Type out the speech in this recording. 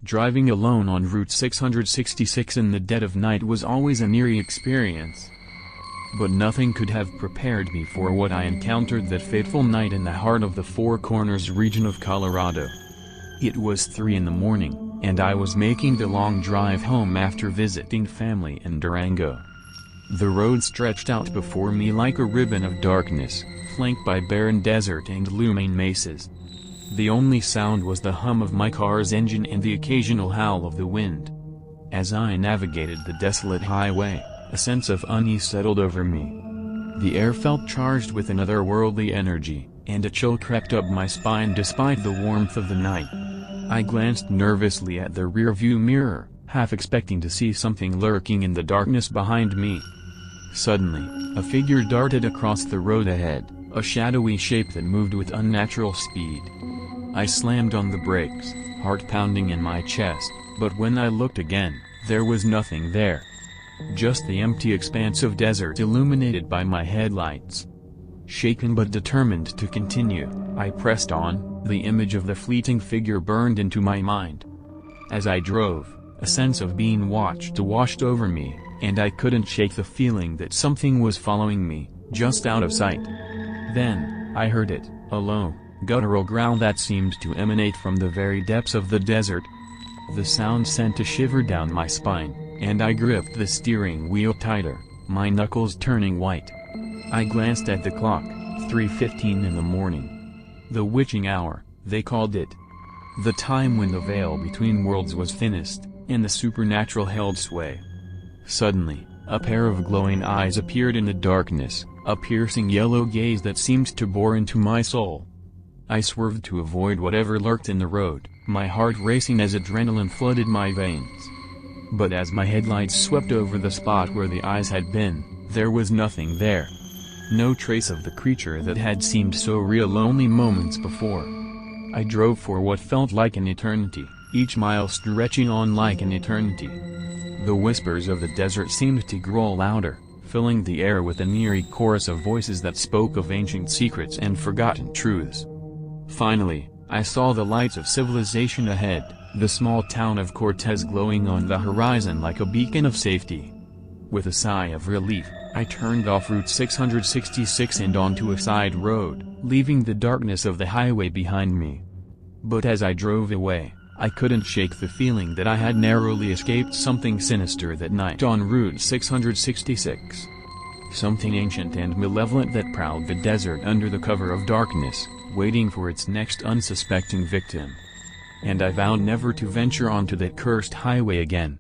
Driving alone on Route 666 in the dead of night was always an eerie experience. But nothing could have prepared me for what I encountered that fateful night in the heart of the Four Corners region of Colorado. It was 3 in the morning, and I was making the long drive home after visiting family in Durango. The road stretched out before me like a ribbon of darkness, flanked by barren desert and looming mesas. The only sound was the hum of my car's engine and the occasional howl of the wind. As I navigated the desolate highway, a sense of unease settled over me. The air felt charged with an otherworldly energy, and a chill crept up my spine despite the warmth of the night. I glanced nervously at the rearview mirror, half expecting to see something lurking in the darkness behind me. Suddenly, a figure darted across the road ahead, a shadowy shape that moved with unnatural speed. I slammed on the brakes, heart pounding in my chest, but when I looked again, there was nothing there. Just the empty expanse of desert illuminated by my headlights. Shaken but determined to continue, I pressed on. The image of the fleeting figure burned into my mind. As I drove, a sense of being watched washed over me, and I couldn't shake the feeling that something was following me, just out of sight. Then, I heard it, a low, guttural growl that seemed to emanate from the very depths of the desert. The sound sent a shiver down my spine, and I gripped the steering wheel tighter, my knuckles turning white. I glanced at the clock, 3:15 in the morning. The witching hour, they called it. The time when the veil between worlds was thinnest, and the supernatural held sway. Suddenly, a pair of glowing eyes appeared in the darkness, a piercing yellow gaze that seemed to bore into my soul. I swerved to avoid whatever lurked in the road, my heart racing as adrenaline flooded my veins. But as my headlights swept over the spot where the eyes had been, there was nothing there. No trace of the creature that had seemed so real only moments before. I drove for what felt like an eternity, each mile stretching on like an eternity. The whispers of the desert seemed to grow louder, filling the air with an eerie chorus of voices that spoke of ancient secrets and forgotten truths. Finally, I saw the lights of civilization ahead, the small town of Cortez glowing on the horizon like a beacon of safety. With a sigh of relief, I turned off Route 666 and onto a side road, leaving the darkness of the highway behind me. But as I drove away, I couldn't shake the feeling that I had narrowly escaped something sinister that night on Route 666. Something ancient and malevolent that prowled the desert under the cover of darkness, waiting for its next unsuspecting victim. And I vowed never to venture onto that cursed highway again.